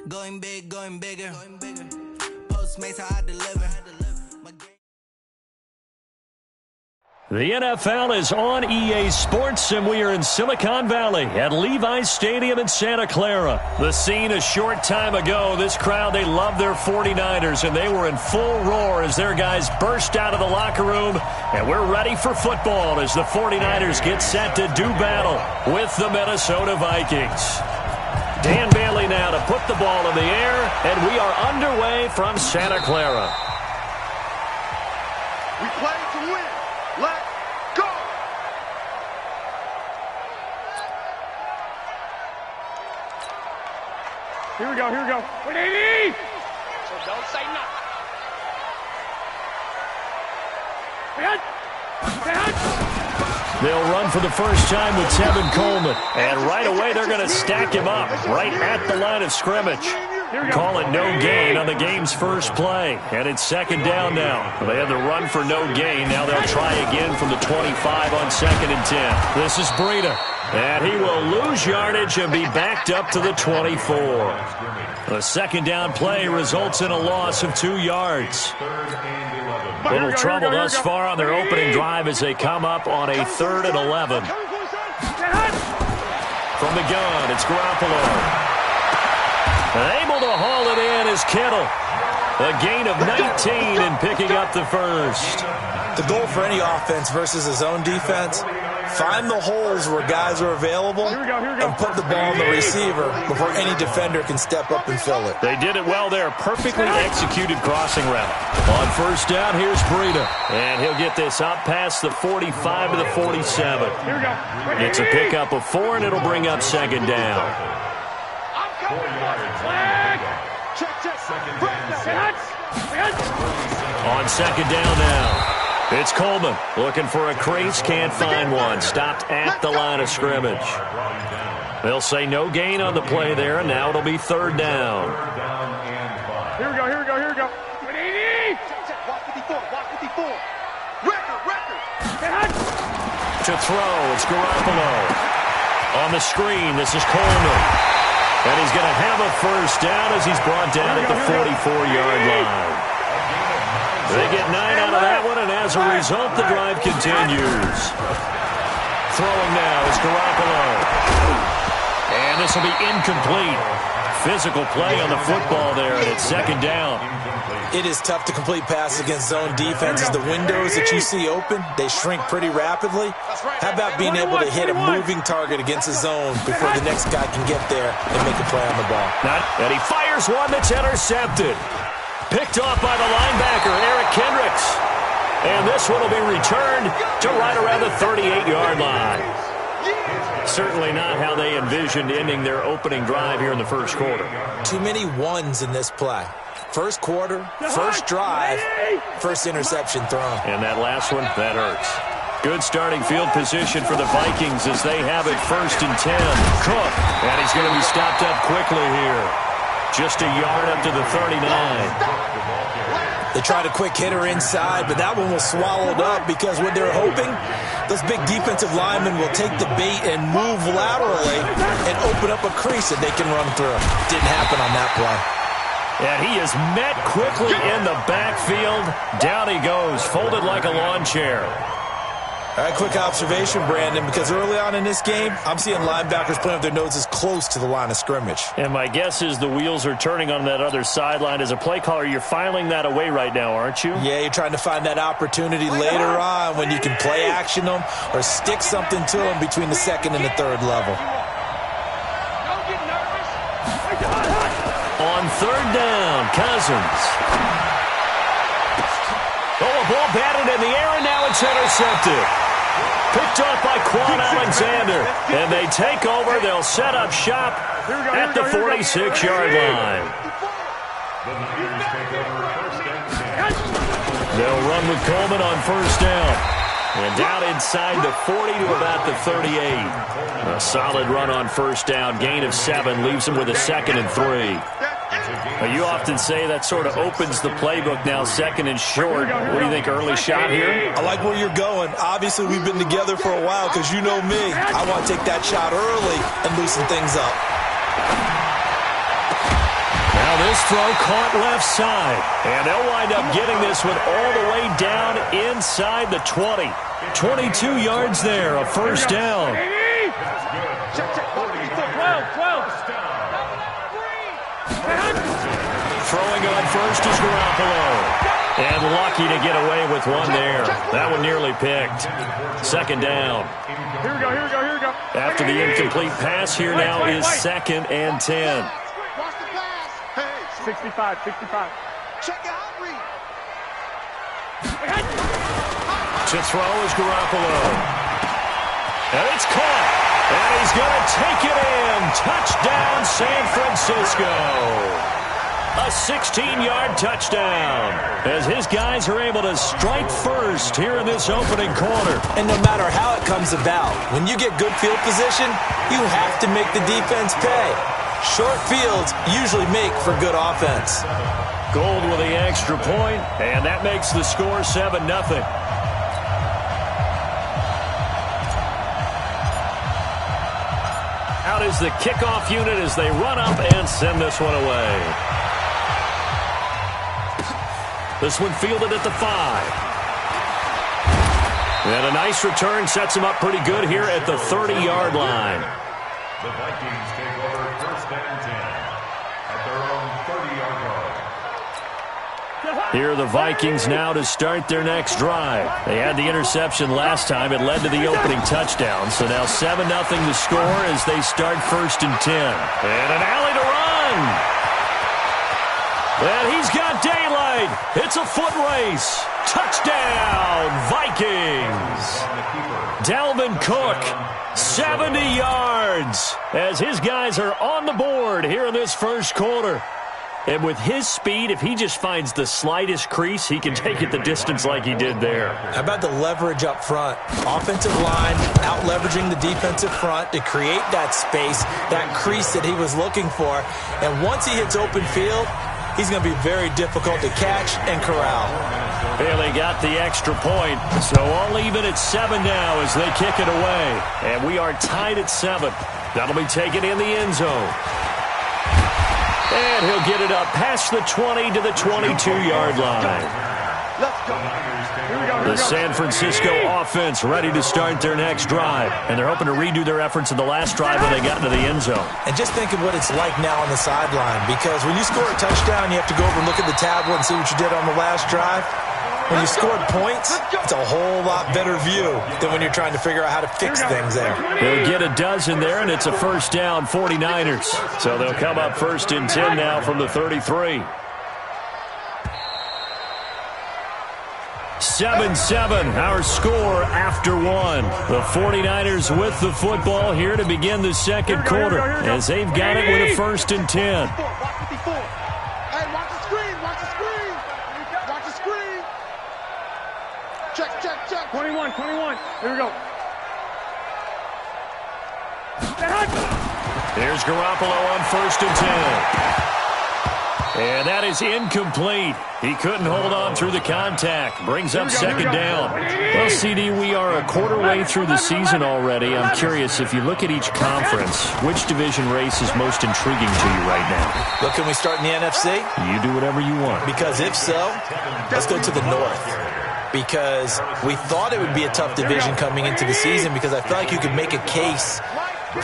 Going big, going bigger. Postmates, how I deliver. The NFL is on EA Sports, and we are in Silicon Valley at Levi's Stadium in Santa Clara. The scene a short time ago, this crowd, they love their 49ers, and they were in full roar as their guys burst out of the locker room, and we're ready for football as the 49ers get set to do battle with the Minnesota Vikings. Dan Bailey now to put the ball in the air, and we are underway from Santa Clara. We play to win. Let's go! Here we go, here we go. 180! So don't say nothing. They'll run for the first time with Tevin Coleman. And right away, they're going to stack him up right at the line of scrimmage. Call it no gain on the game's first play. And it's second down now. They had the run for no gain. Now they'll try again from the 25 on 2nd and 10. This is Breida. And he will lose yardage and be backed up to the 24. The second down play results in a loss of 2 yards. Little trouble thus far on their opening drive as they come up on a 3rd and 11. From the gun, it's Garoppolo. Able to haul it in is Kittle. A gain of 19 and picking up the first. The goal for any offense versus his own defense, find the holes where guys are available and put the ball on the receiver before any defender can step up and fill it. They did it well there. Perfectly executed crossing route. On first down, here's Breida. And he'll get this up past the 45 to the 47. It's a pickup of 4, and it'll bring up second down. On second down now. It's Coleman looking for a crease, can't find one. Stopped at the line of scrimmage. They'll say no gain on the play there, and now it'll be 3rd down. Here we go, here we go, here we go. 180! Walk 54. Record. To throw, it's Garoppolo. On the screen, this is Coleman. And he's going to have a first down as he's brought down at the 44-yard line. They get 9 out of that one, and as a result, the drive continues. Throwing now is Garoppolo. And this will be incomplete. Physical play on the football there, and it's second down. It is tough to complete passes against zone defenses. The windows that you see open, they shrink pretty rapidly. How about being able to hit a moving target against a zone before the next guy can get there and make a play on the ball? And he fires one that's intercepted. Picked off by the linebacker, Eric Kendricks. And this one will be returned to right around the 38-yard line. Certainly not how they envisioned ending their opening drive here in the first quarter. Too many ones in this play. First quarter, first drive, first interception thrown. And that last one, that hurts. Good starting field position for the Vikings as they have it 1st and 10. Cook, and he's going to be stopped up quickly here. Just a yard up to the 39. They tried a quick hitter inside, but that one was swallowed up because what they're hoping, those big defensive linemen will take the bait and move laterally and open up a crease that they can run through. Didn't happen on that play. And he is met quickly in the backfield. Down he goes, folded like a lawn chair. All right, quick observation, Brandon, because early on in this game, I'm seeing linebackers playing with their noses close to the line of scrimmage. And my guess is the wheels are turning on that other sideline. As a play caller, you're filing that away right now, aren't you? Yeah, you're trying to find that opportunity later on when you can play action them or stick something to them between the 2nd and the 3rd level. On 3rd down, Cousins. Oh, a ball batted in the air, and now it's intercepted. Picked off by Quan Alexander. And they take over. They'll set up shop at the 46-yard line. They'll run with Coleman on first down. And down inside the 40 to about the 38. A solid run on first down. Gain of 7 leaves them with a 2nd and 3. You often say that sort of opens the playbook now, 2nd and short. What do you think, early shot here? I like where you're going. Obviously, we've been together for a while because you know me. I want to take that shot early and loosen things up. This throw caught left side. And they'll wind up getting this one all the way down inside the 20. 22 yards there, a first down. Throwing on first is Garoppolo. And lucky to get away with one there. That one nearly picked. Second down. Here we go, here we go, here we go. After the incomplete pass, here now is 2nd and 10. Watch the pass. Hey, 65, 65. check out read. To throw is Garoppolo. And it's caught. And he's going to take it in. Touchdown, San Francisco. A 16-yard touchdown as his guys are able to strike first here in this opening quarter. And no matter how it comes about, when you get good field position, you have to make the defense pay. Short fields usually make for good offense. Gold with the extra point, and that makes the score 7-0. Out is the kickoff unit as they run up and send this one away. This one fielded at the 5. And a nice return sets him up pretty good here at the 30-yard line. The Vikings take over 1st and 10 at their own 30-yard line. Here are the Vikings now to start their next drive. They had the interception last time. It led to the opening touchdown. So now 7-0 the score as they start 1st and 10. And an alley to run. And he's got daylight. It's a foot race. Touchdown, Vikings. Dalvin Cook, 70 yards as his guys are on the board here in this first quarter. And with his speed, if he just finds the slightest crease, he can take it the distance like he did there. How about the leverage up front? Offensive line out-leveraging the defensive front to create that space, that crease that he was looking for. And once he hits open field, he's going to be very difficult to catch and corral. Well, they got the extra point, so all even at 7 now as they kick it away. And we are tied at 7. That'll be taken in the end zone. And he'll get it up past the 20 to the 22-yard line. Let's go. The San Francisco offense ready to start their next drive. And they're hoping to redo their efforts in the last drive when they got into the end zone. And just think of what it's like now on the sideline, because when you score a touchdown, you have to go over and look at the tablet and see what you did on the last drive. When you scored points, it's a whole lot better view than when you're trying to figure out how to fix things there. They'll get a dozen there, and it's a first down, 49ers. So they'll come up 1st and 10 now from the 33. 7-7, our score after 1. The 49ers with the football here to begin the second quarter as they've got it with a 1st and 10. Watch Hey, watch the screen. Watch the screen. Watch the screen. Check, check, check. 21, 21. Here we go. There's Garoppolo on 1st and 10. And that is incomplete. He couldn't hold on through the contact. Brings up 2nd down. Well, CD, we are a quarter way through the season already. I'm curious, if you look at each conference, which division race is most intriguing to you right now? Look, can we start in the NFC? You do whatever you want. Because if so, let's go to the North. Because we thought it would be a tough division coming into the season, because I feel like you could make a case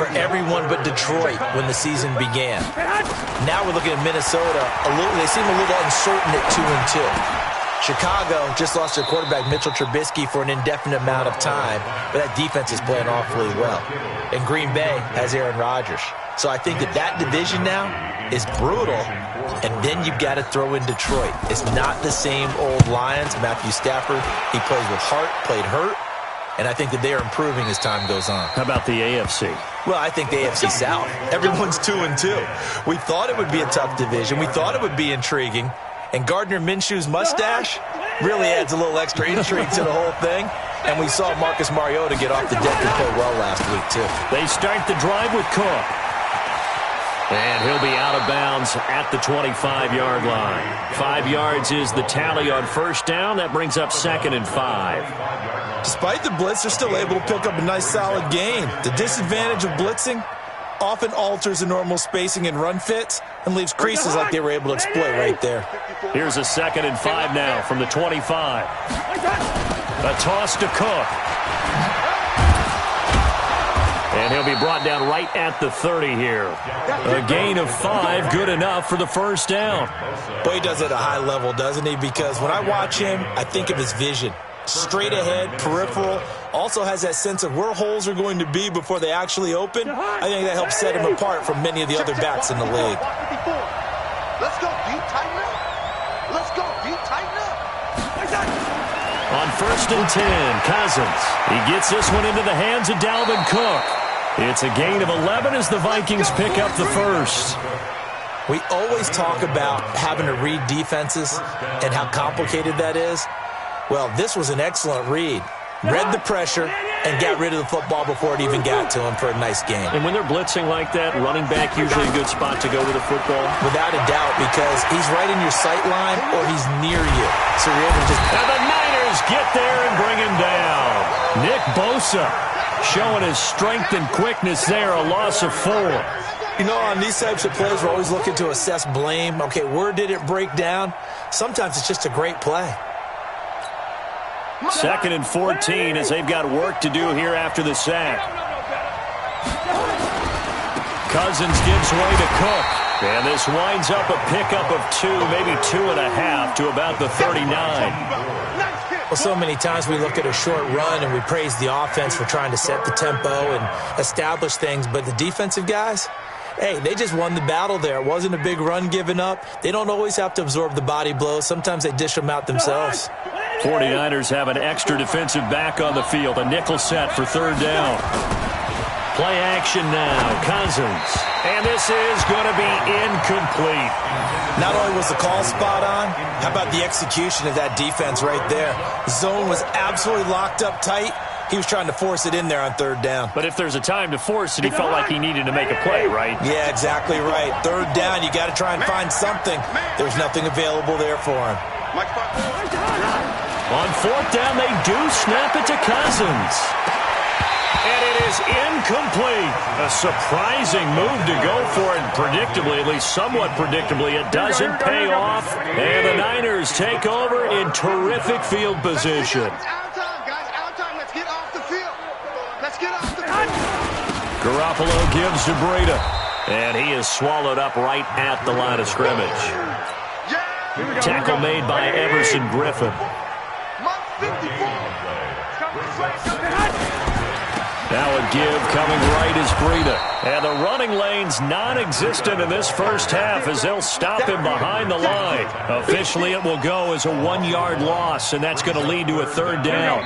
for everyone but Detroit when the season began. Now we're looking at Minnesota. They seem a little uncertain at 2-2. Chicago just lost their quarterback, Mitchell Trubisky, for an indefinite amount of time, but that defense is playing awfully well. And Green Bay has Aaron Rodgers. So I think that division now is brutal, and then you've got to throw in Detroit. It's not the same old Lions. Matthew Stafford, he plays with heart, played hurt, and I think that they are improving as time goes on. How about the AFC? Well, I think the AFC South. Everyone's 2-2. We thought it would be a tough division. We thought it would be intriguing. And Gardner Minshew's mustache really adds a little extra intrigue to the whole thing. And we saw Marcus Mariota get off the deck and play well last week, too. They start the drive with Cook. And he'll be out of bounds at the 25-yard line. 5 yards is the tally on 1st down. That brings up 2nd and 5. Despite the blitz, they're still able to pick up a nice solid gain. The disadvantage of blitzing, often alters the normal spacing and run fits and leaves creases like they were able to exploit right there. Here's a 2nd and 5 now from the 25. A toss to Cook. And he'll be brought down right at the 30 here. A gain of 5, good enough for the first down. Boy, he does it at a high level, doesn't he? Because when I watch him, I think of his vision. Straight ahead, peripheral, also has that sense of where holes are going to be before they actually open. I think that helps set him apart from many of the other backs in the league. Let's go, deep, tighten up. Let's go, deep, tighten up. On 1st and 10, Cousins. He gets this one into the hands of Dalvin Cook. It's a gain of 11 as the Vikings pick up the first. We always talk about having to read defenses and how complicated that is. Well, this was an excellent read. Read the pressure and got rid of the football before it even got to him for a nice game. And when they're blitzing like that, running back usually a good spot to go with the football? Without a doubt, because he's right in your sight line or he's near you. So you're able to just... And the Niners get there and bring him down. Nick Bosa showing his strength and quickness there, a loss of 4. You know, on these types of plays, we're always looking to assess blame. Okay, where did it break down? Sometimes it's just a great play. 2nd and 14 as they've got work to do here after the sack. Cousins gives way to Cook. And this winds up a pickup of 2, maybe 2.5 to about the 39. Well, so many times we look at a short run and we praise the offense for trying to set the tempo and establish things. But the defensive guys, hey, they just won the battle there. It wasn't a big run given up. They don't always have to absorb the body blows. Sometimes they dish them out themselves. 49ers have an extra defensive back on the field. A nickel set for 3rd down. Play action now. Cousins. And this is going to be incomplete. Not only was the call spot on, how about the execution of that defense right there? Zone was absolutely locked up tight. He was trying to force it in there on 3rd down. But if there's a time to force it, he felt like he needed to make a play, right? Yeah, exactly right. 3rd down, you got to try and find something. There's nothing available there for him. On 4th down, they do snap it to Cousins. And it is incomplete. A surprising move to go for it. Predictably, at least somewhat predictably, it doesn't pay off. And the Niners take over in terrific field position. Out time, guys, out time. Let's get off the field. Let's get off the field. Garoppolo gives to Breida. And he is swallowed up right at the line of scrimmage. Tackle made by Everson Griffin. Now a give coming right is Breida. And the running lane's non-existent in this first half as they'll stop him behind the line. Officially, it will go as a 1-yard loss, and that's going to lead to a 3rd down.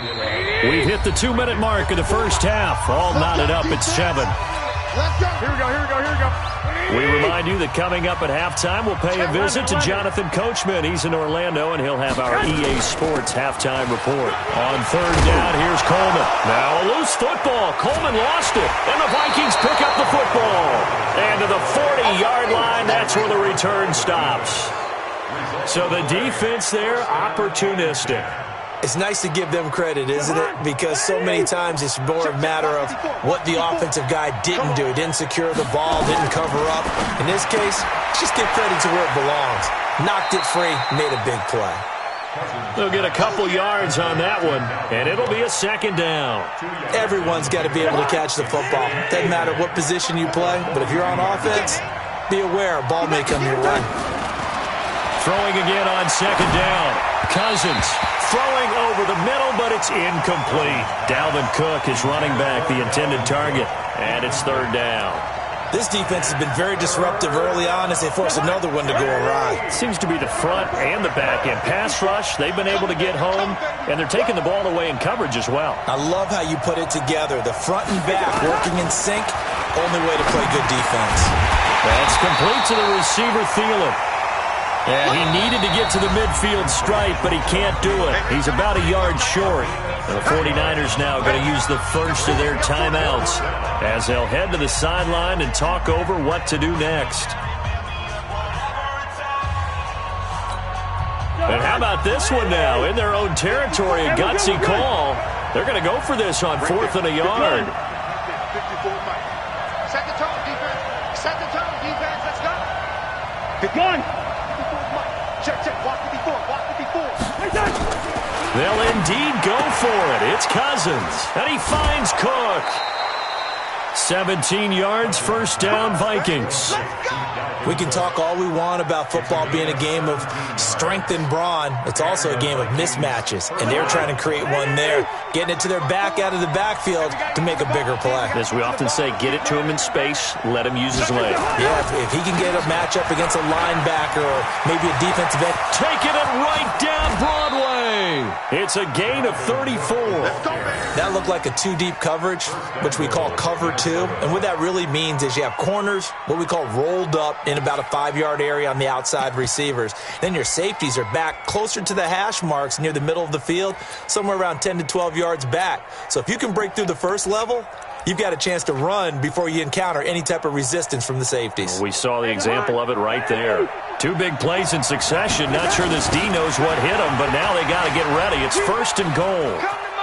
We've hit the 2-minute mark of the first half. All knotted up at 7. Let's go. Here we go, here we go, here we go. We remind you that coming up at halftime, we'll pay a visit to Jonathan Coachman. He's in Orlando, and he'll have our EA Sports halftime report. On 3rd down, here's Coleman. Now a loose football. Coleman lost it, and the Vikings pick up the football. And to the 40-yard line, that's where the return stops. So the defense there, opportunistic. It's nice to give them credit, isn't it? Because so many times it's more a matter of what the offensive guy didn't do. He didn't secure the ball, didn't cover up. In this case, just give credit to where it belongs. Knocked it free, made a big play. They'll get a couple yards on that one, and it'll be a 2nd down. Everyone's got to be able to catch the football. Doesn't matter what position you play, but if you're on offense, be aware a ball may come your way. Throwing again on 2nd down. Cousins throwing over the middle, but it's incomplete. Dalvin Cook is running back the intended target, and it's 3rd down. This defense has been very disruptive early on as they force another one to go awry. Seems to be the front and the back end. Pass rush, they've been able to get home, and they're taking the ball away in coverage as well. I love how you put it together. The front and back working in sync, only way to play good defense. That's complete to the receiver, Thielen. And he needed to get to the midfield stripe, but he can't do it. He's about a yard short. And the 49ers now going to use the first of their timeouts as they'll head to the sideline and talk over what to do next. And how about this one now? In their own territory, a gutsy call. They're going to go for this on 4th and a yard. 54 Second time, defense. One. Check, check. Walk it before. Walk it before. They'll indeed go for it. It's Cousins. And he finds Cook. 17 yards, first down, Vikings. We can talk all we want about football being a game of strength and brawn. It's also a game of mismatches, and they're trying to create one there, getting it to their back out of the backfield to make a bigger play. As we often say, get it to him in space, let him use his leg. Yeah, if he can get a matchup against a linebacker or maybe a defensive end. Taking it right down Broadway. It's a gain of 34. That looked like a two-deep coverage, which we call cover two. And what that really means is you have corners, what we call rolled up in about a 5-yard area on the outside receivers. Then your safeties are back closer to the hash marks near the middle of the field, somewhere around 10 to 12 yards back. So if you can break through the first level, you've got a chance to run before you encounter any type of resistance from the safeties. We saw the example of it right there. 2 big plays in succession. Not sure this D knows what hit him, but now they got to get ready. It's first and goal.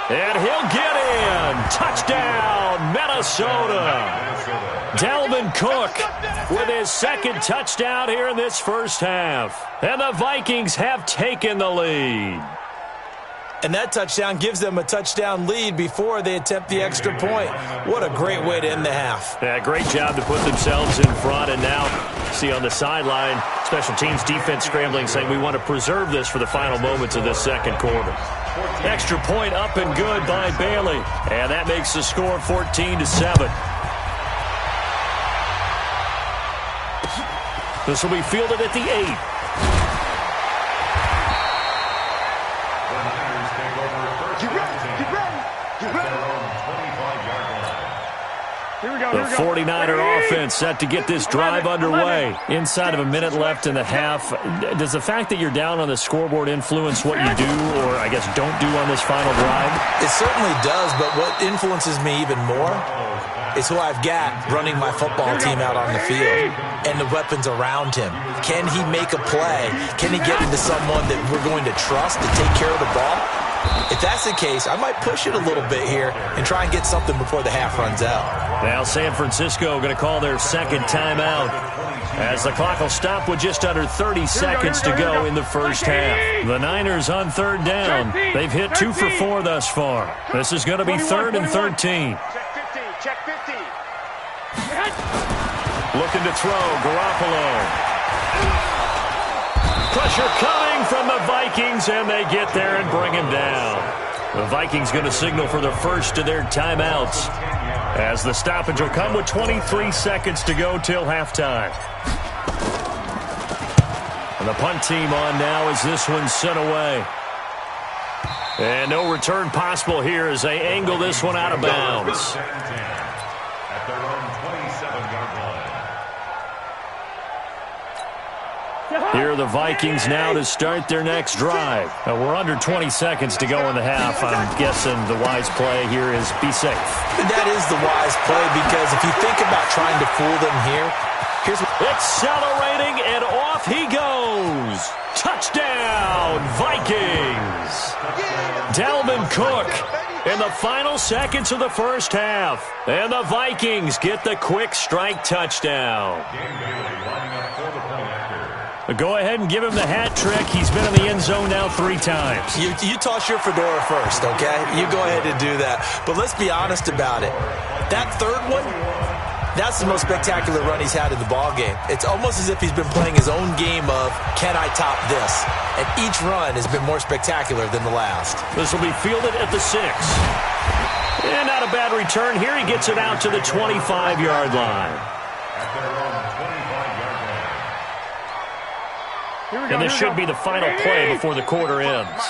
And he'll get in. Touchdown, Minnesota. Dalvin Cook with his second touchdown here in this first half. And the Vikings have taken the lead. And that touchdown gives them a touchdown lead before they attempt the extra point. What a great way to end the half. Yeah, great job to put themselves in front. And now, see on the sideline, special teams defense scrambling, saying we want to preserve this for the final moments of this second quarter. Extra point up and good by Bailey. And that makes the score 14-7. This will be fielded at the 8. The 49er offense set to get this drive underway. Inside of a minute left in the half. Does the fact that you're down on the scoreboard influence what you do, or I guess don't do on this final drive? It certainly does, but what influences me even more is who I've got running my football team out on the field and the weapons around him. Can he make a play? Can he get into someone that we're going to trust to take care of the ball? If that's the case, I might push it a little bit here and try and get something before the half runs out. Now San Francisco going to call their second timeout as the clock will stop with just under 30 seconds to go in the first half. The Niners on third down. They've hit 2 for 4 thus far. This is going to be 3rd and 13. Check 50. Looking to throw, Garoppolo. Pressure coming from the Vikings, and they get there and bring him down. The Vikings going to signal for the first of their timeouts as the stoppage will come with 23 seconds to go till halftime. And the punt team on now as this one's sent away. And no return possible here as they angle this one out of bounds. At their own 27-yard line. Here are the Vikings now to start their next drive. We're under 20 seconds to go in the half. I'm guessing the wise play here is be safe. That is the wise play, because if you think about trying to fool them here, here's what... Accelerating, and off he goes. Touchdown, Vikings. Dalvin Cook in the final seconds of the first half. And the Vikings get the quick strike touchdown. Go ahead and give him the hat trick. He's been in the end zone now 3 times. You toss your fedora first, okay? You go ahead and do that. But let's be honest about it. That third one, that's the most spectacular run he's had in the ballgame. It's almost as if he's been playing his own game of, can I top this? And each run has been more spectacular than the last. This will be fielded at the 6. And not a bad return here. He gets it out to the 25-yard line. At their own 25-yard line. And this should be the final play before the quarter ends.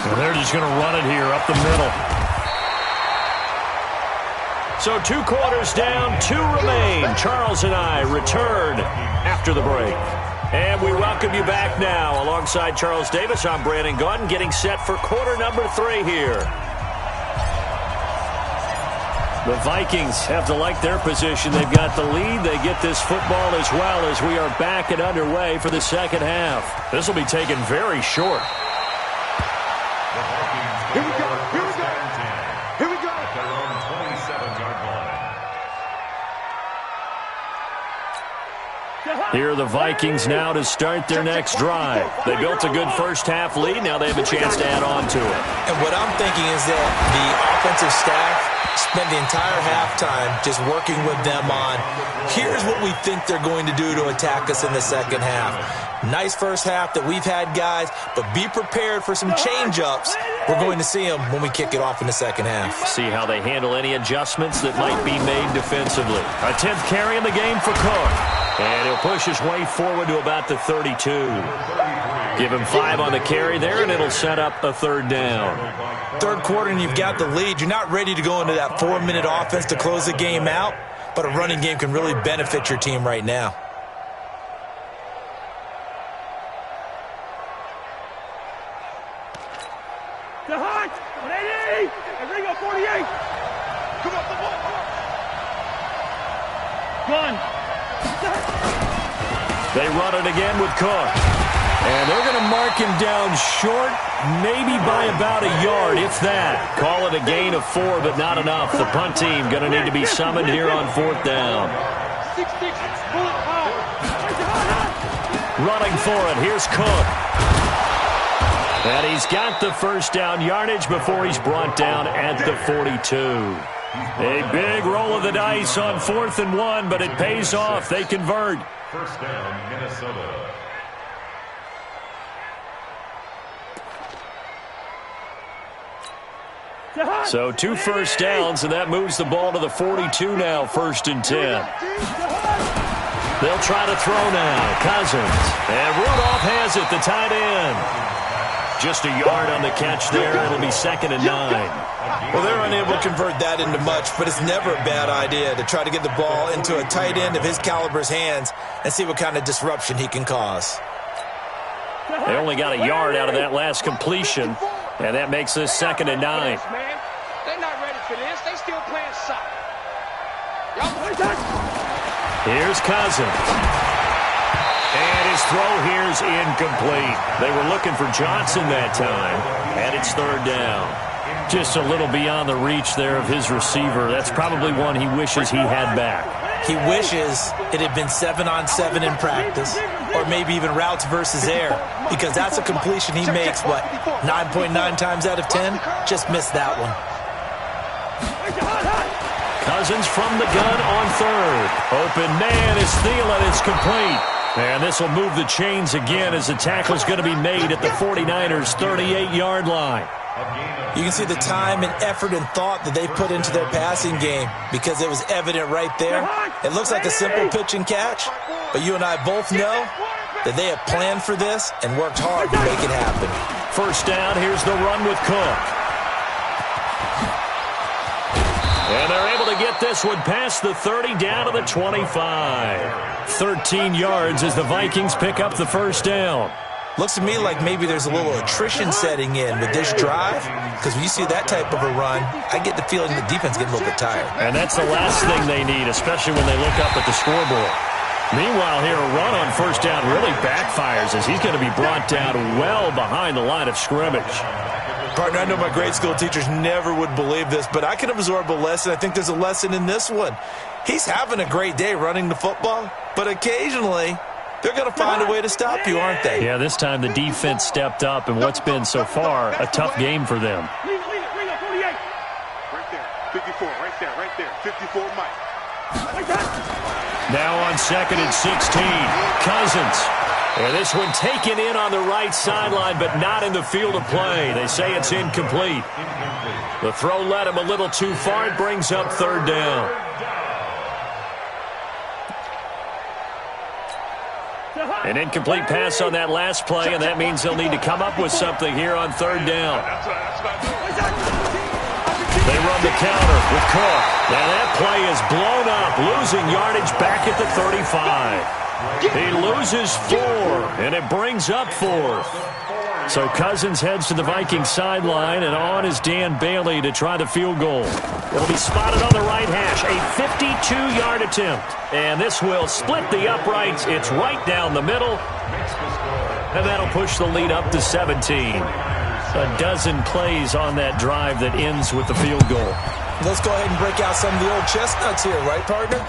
And they're just going to run it here up the middle. So 2 quarters down, 2 remain. Charles and I return after the break. And we welcome you back now. Alongside Charles Davis, I'm Brandon Gaudin, getting set for quarter number 3 here. The Vikings have to like their position. They've got the lead. They get this football as well as we are back and underway for the second half. This will be taken very short. Here we go. Here we go. Here we go. At their own 27-yard line. Here are the Vikings now to start their next drive. They built a good first-half lead. Now they have a chance to add on to it. And what I'm thinking is that the offensive staff spent the entire halftime just working with them on, here's what we think they're going to do to attack us in the second half. Nice first half that we've had, guys, but be prepared for some change-ups. We're going to see them when we kick it off in the second half. See how they handle any adjustments that might be made defensively. A 10th carry in the game for Cook. And he'll push his way forward to about the 32. Give him 5 on the carry there, and it'll set up a third down. Third quarter, and you've got the lead. You're not ready to go into that 4-minute offense to close the game out, but a running game can really benefit your team right now. The Hunt! 180! And Ringo 48! Come up the ball! Gun! They run it again with Cook. And they're going to mark him down short, maybe by about a yard, if that. Call it a gain of 4, but not enough. The punt team going to need to be summoned here on 4th down. Running for it, here's Cook. And he's got the first down yardage before he's brought down at the 42. A big roll of the dice on 4th and 1, but it pays off. They convert. First down, Minnesota. So 2 first downs, and that moves the ball to the 42 now, 1st and 10. They'll try to throw now. Cousins. And Rudolph has it, the tight end. Just a yard on the catch there. It'll be 2nd and 9. Well, they're unable to convert that into much, but it's never a bad idea to try to get the ball into a tight end of his caliber's hands and see what kind of disruption he can cause. They only got a yard out of that last completion, and that makes this 2nd and 9. They're not ready for this. They still playing soft. Here's Cousins. And his throw here's incomplete. They were looking for Johnson that time, and it's 3rd down. Just a little beyond the reach there of his receiver. That's probably one he wishes he had back. He wishes it had been 7-on-7 in practice, or maybe even routes versus air, because that's a completion he makes, what, 9.9 times out of 10? Just missed that one. Cousins from the gun on 3rd. Open man is Thielen. It's complete. And this will move the chains again as the tackle's going to be made at the 49ers' 38-yard line. You can see the time and effort and thought that they put into their passing game because it was evident right there. It looks like a simple pitch and catch, but you and I both know that they have planned for this and worked hard to make it happen. First down, here's the run with Cook. And they're able to get this one past the 30 down to the 25. 13 yards as the Vikings pick up the first down. Looks to me like maybe there's a little attrition setting in with this drive, because when you see that type of a run, I get the feeling the defense gets a little bit tired. And that's the last thing they need, especially when they look up at the scoreboard. Meanwhile, here a run on first down really backfires as he's going to be brought down well behind the line of scrimmage. Partner, I know my grade school teachers never would believe this, but I can absorb a lesson. I think there's a lesson in this one. He's having a great day running the football, but occasionally they're going to find a way to stop you, aren't they? Yeah, this time the defense stepped up in what's been so far a tough game for them. Right there, 54, right there, 54 Mike. Now on 2nd and 16, Cousins. And this one taken in on the right sideline, but not in the field of play. They say it's incomplete. The throw led him a little too far. It brings up 3rd down. An incomplete pass on that last play, and that means they'll need to come up with something here on 3rd down. They run the counter with Cook. Now that play is blown up, losing yardage back at the 35. He loses 4, and it brings up 4th. So Cousins heads to the Vikings sideline, and on is Dan Bailey to try the field goal. It'll be spotted on the right hash, a 52-yard attempt. And this will split the uprights. It's right down the middle, and that'll push the lead up to 17. A dozen plays on that drive that ends with the field goal. Let's go ahead and break out some of the old chestnuts here, right, partner?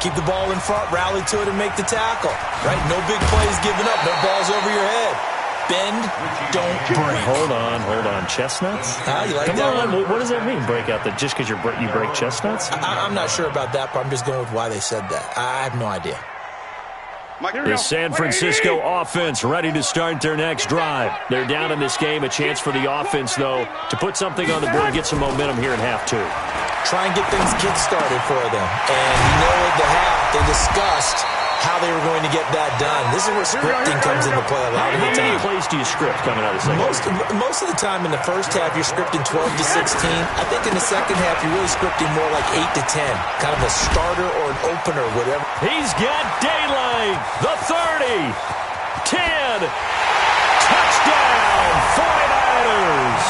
Keep the ball in front, rally to it, and make the tackle. Right? No big plays given up. No balls over your head. Bend, don't break. Hold on. Chestnuts? You like Come that on. one? What does that mean, break out? Just because you break chestnuts? I'm not sure about that, but I'm just going with why they said that. I have no idea. The San Francisco offense ready to start their next drive. They're down in this game. A chance for the offense, though, to put something on the board, get some momentum here in half two. Try and get things kick-started for them. And you know at the half, they discussed how they were going to get that done. This is where scripting comes into play a lot of the time. How many plays do you script coming out of the second? Most of the time in the first half, you're scripting 12 to 16. I think in the second half, you're really scripting more like 8 to 10. Kind of a starter or an opener, whatever. He's got daylight. The 30. 10. Touchdown, 49ers.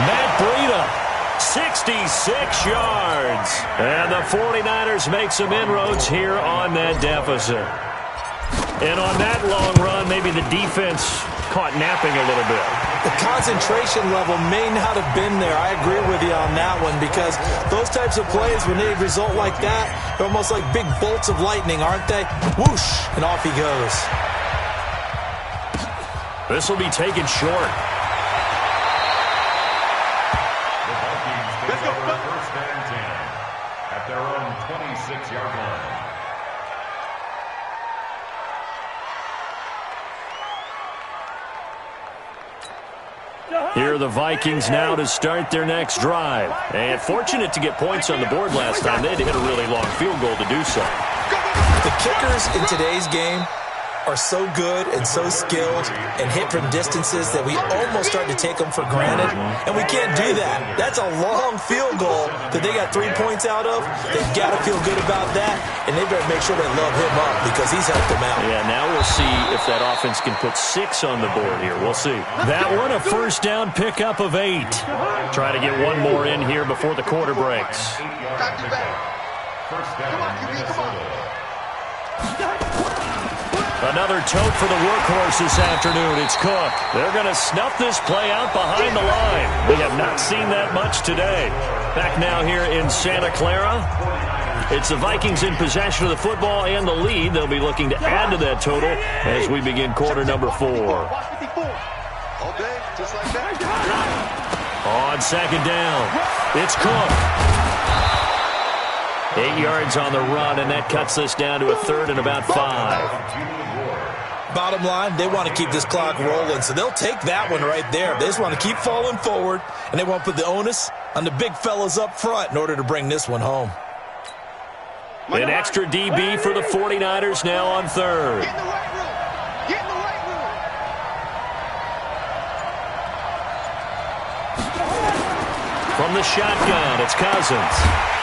Matt Breida. 66 yards. And the 49ers make some inroads here on that deficit. And on that long run, maybe the defense caught napping a little bit. The concentration level may not have been there. I agree with you on that one because those types of plays, when they result like that, they're almost like big bolts of lightning, aren't they? Whoosh, and off he goes. This will be taken short. Let's go. First and 10 at their own 26-yard line. Here are the Vikings now to start their next drive. And fortunate to get points on the board last time. They had to hit a really long field goal to do so. The kickers in today's game are so good and so skilled and hit from distances that we almost start to take them for granted, and we can't do that. That's a long field goal that they got 3 points out of. They've got to feel good about that, and they better make sure they love him up because he's helped them out. Yeah, now we'll see if that offense can put 6 on the board here. We'll see. That one, a first down pickup of 8. Try to get one more in here before the quarter breaks. First down, Minnesota. Another tote for the workhorse this afternoon. It's Cook. They're going to snuff this play out behind the line. We have not seen that much today. Back now here in Santa Clara. It's the Vikings in possession of the football and the lead. They'll be looking to add to that total as we begin quarter number 4. All day, just like that. On second down, it's Cook. 8 yards on the run, and that cuts us down to a third and about 5. Bottom line, they want to keep this clock rolling, so they'll take that one right there. They just want to keep falling forward, and they want to put the onus on the big fellas up front in order to bring this one home. An extra DB for the 49ers now on third. Get in the right room. Get in the right room. From the shotgun, it's Cousins.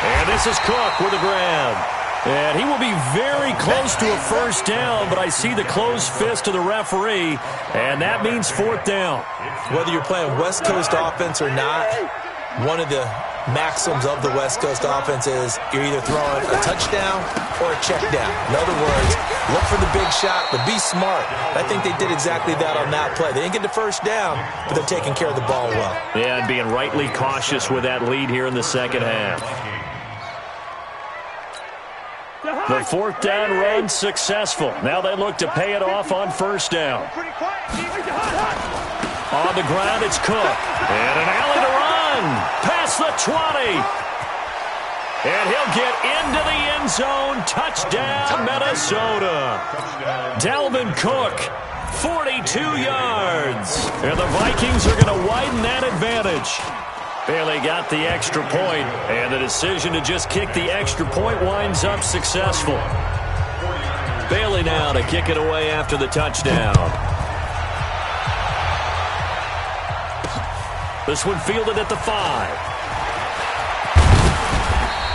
And this is Cook with a grab. And he will be very close to a first down, but I see the closed fist of the referee, and that means fourth down. Whether you're playing West Coast offense or not, one of the maxims of the West Coast offense is you're either throwing a touchdown or a check down. In other words, look for the big shot, but be smart. I think they did exactly that on that play. They didn't get the first down, but they're taking care of the ball well. Yeah, and being rightly cautious with that lead here in the second half. The fourth down run successful. Now they look to pay it off on first down. On the ground, it's Cook. And an alley to run. Past the 20. And he'll get into the end zone. Touchdown, Minnesota. Dalvin Cook, 42 yards. And the Vikings are going to widen that advantage. Bailey got the extra point, and the decision to just kick the extra point winds up successful. Bailey now to kick it away after the touchdown. This one fielded at the 5.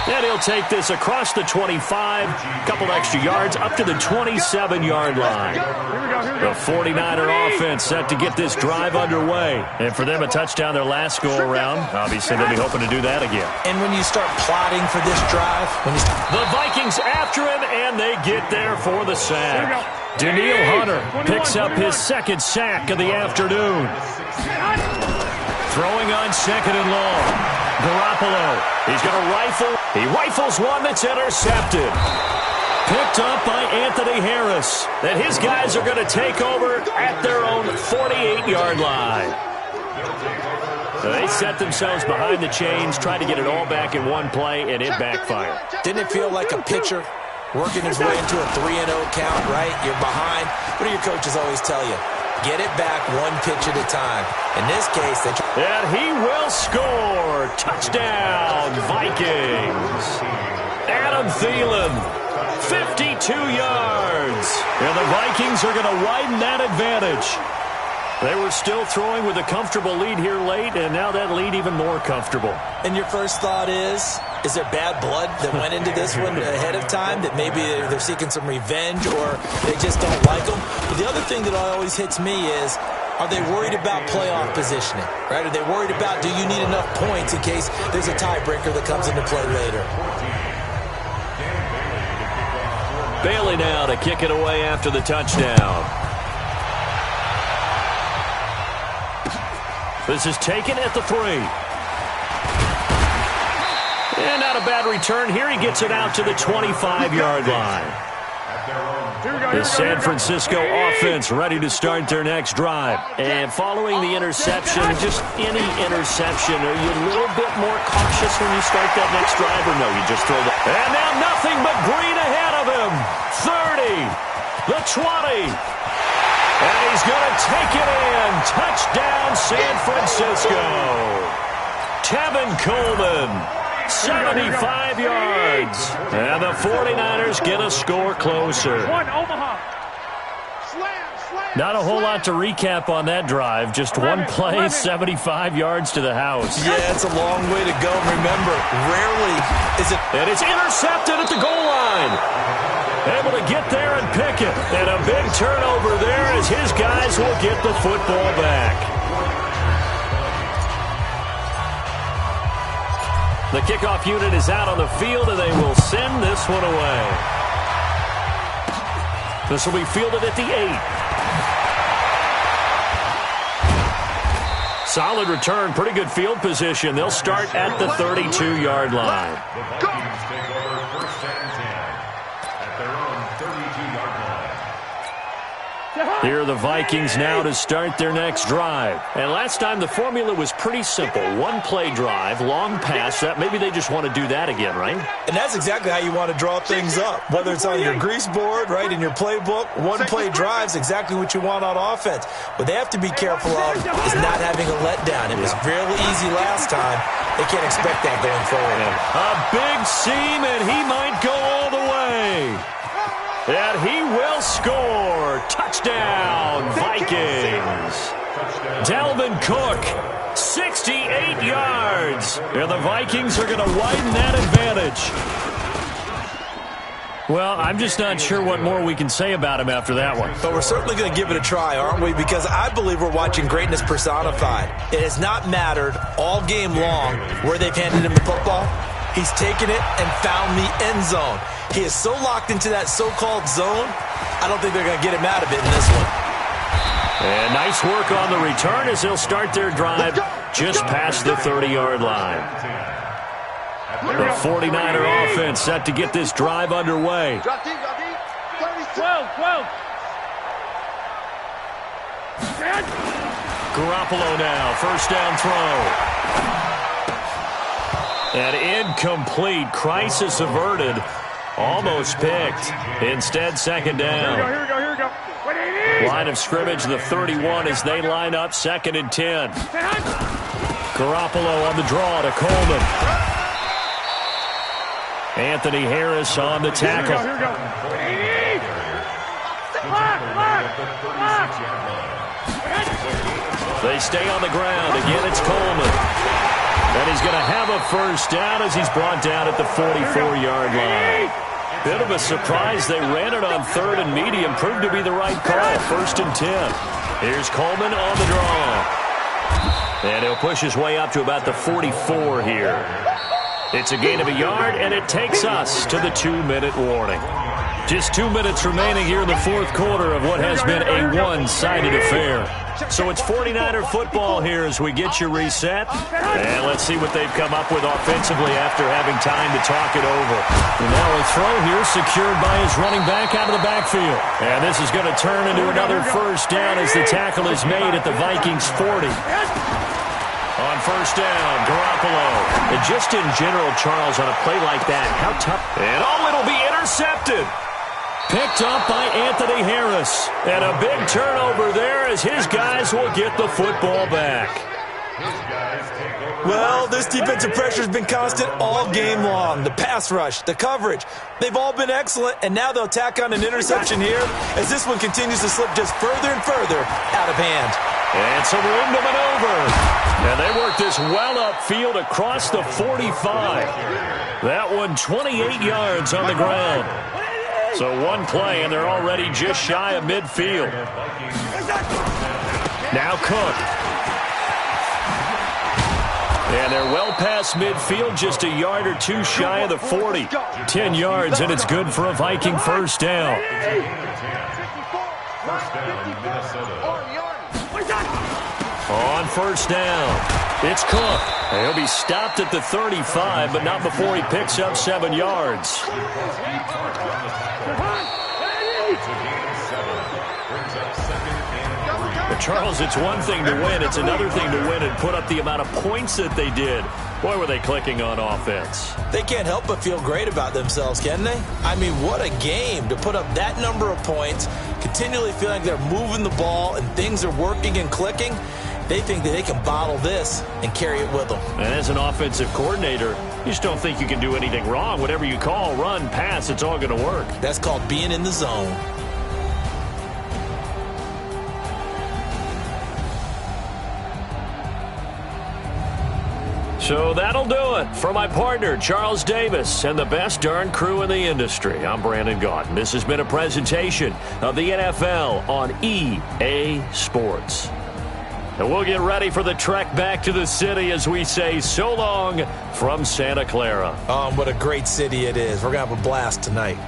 And he'll take this across the 25, couple extra yards, up to the 27-yard line. The 49er offense set to get this drive underway. And for them, a touchdown their last go-around. Obviously, they'll be hoping to do that again. And when you start plotting for this drive, the Vikings after him, and they get there for the sack. Daniil Hunter picks up his second sack of the afternoon. Throwing on second and long. Garoppolo. He's going to rifle. He rifles one that's intercepted. Picked up by Anthony Harris. And his guys are going to take over at their own 48-yard line. So they set themselves behind the chains, tried to get it all back in one play, and it backfired. Didn't it feel like a pitcher working his way into a 3-0 count, right? You're behind. What do your coaches always tell you? Get it back one pitch at a time. In this case, and he will score. Touchdown, Vikings. Adam Thielen, 52 yards. And the Vikings are going to widen that advantage. They were still throwing with a comfortable lead here late, and now that lead even more comfortable. And your first thought is there bad blood that went into this one ahead of time, that maybe they're seeking some revenge or they just don't like them? But the other thing that always hits me is, are they worried about playoff positioning, right? Are they worried about, do you need enough points in case there's a tiebreaker that comes into play later? Bailey now to kick it away after the touchdown. This is taken at the 3. And not a bad return. Here he gets it out to the 25-yard line. The San Francisco offense ready to start their next drive. And following the interception, just any interception, are you a little bit more cautious when you start that next drive, or no, you just throw the... And now nothing but green ahead of him. 30, the 20. And he's going to take it in. Touchdown, San Francisco. Tevin Coleman, 75 yards. And the 49ers get a score closer. Not a whole lot to recap on that drive. Just one play, 75 yards to the house. Yeah, it's a long way to go. Remember, rarely is it... And it's intercepted at the goal line. Able to get there and pick it. And a big turnover there as his guys will get the football back. The kickoff unit is out on the field, and they will send this one away. This will be fielded at the 8. Solid return, pretty good field position. They'll start at the 32-yard line. Here are the Vikings now to start their next drive. And last time the formula was pretty simple. One-play drive, long pass. Maybe they just want to do that again, right? And that's exactly how you want to draw things up. Whether it's on your grease board, right, in your playbook, one-play drive is exactly what you want on offense. What they have to be careful of is not having a letdown. It was fairly easy last time. They can't expect that going forward. A big seam, and he might go all the way. And he will score. Touchdown, Vikings. Dalvin Cook, 68 yards. And the Vikings are going to widen that advantage. Well, I'm just not sure what more we can say about him after that one. But we're certainly going to give it a try, aren't we? Because I believe we're watching greatness personified. It has not mattered all game long where they've handed him the football. He's taken it and found the end zone. He is so locked into that so-called zone, I don't think they're going to get him out of it in this one. And nice work on the return as they'll start their drive just past the 30-yard line. The 49er offense set to get this drive underway. 12. Garoppolo now, first down throw. And incomplete. Crisis averted. Almost picked. Instead, second down. Here we go. Line of scrimmage, the 31 as they line up, 2nd and 10. Garoppolo on the draw to Coleman. Anthony Harris on the tackle. Here we go. They stay on the ground. Again, it's Coleman. And he's going to have a first down as he's brought down at the 44-yard line. Bit of a surprise. They ran it on 3rd and medium. Proved to be the right call. 1st and 10. Here's Coleman on the draw. And he'll push his way up to about the 44 here. It's a gain of a yard, and it takes us to the 2-minute warning. Just 2 minutes remaining here in the fourth quarter of what has been a one-sided affair. So it's 49er football here as we get you reset. And let's see what they've come up with offensively after having time to talk it over. And now a throw here secured by his running back out of the backfield. And this is going to turn into another first down as the tackle is made at the Vikings 40. On first down, Garoppolo. And just in general, Charles, on a play like that, how tough. And it'll be intercepted. Picked up by Anthony Harris. And a big turnover there as his guys will get the football back. Well, this defensive pressure has been constant all game long. The pass rush, the coverage, they've all been excellent, and now they'll tack on an interception here as this one continues to slip just further and further out of hand. And some room to maneuver. And they work this well upfield across the 45. That one 28 yards on the ground. So one play, and they're already just shy of midfield. Now Cook. And they're well past midfield, just a yard or two shy of the 40. 10 yards, and it's good for a Viking first down. On first down, it's Cook. He'll be stopped at the 35, but not before he picks up 7 yards. But Charles, it's one thing to win. It's another thing to win and put up the amount of points that they did. Boy, were they clicking on offense. They can't help but feel great about themselves, can they? I mean, what a game to put up that number of points, continually feeling like they're moving the ball and things are working and clicking. They think that they can bottle this and carry it with them. And as an offensive coordinator, you just don't think you can do anything wrong. Whatever you call, run, pass, it's all going to work. That's called being in the zone. So that'll do it for my partner, Charles Davis, and the best darn crew in the industry. I'm Brandon Gaudin. This has been a presentation of the NFL on EA Sports. And we'll get ready for the trek back to the city as we say so long from Santa Clara. What a great city it is. We're going to have a blast tonight.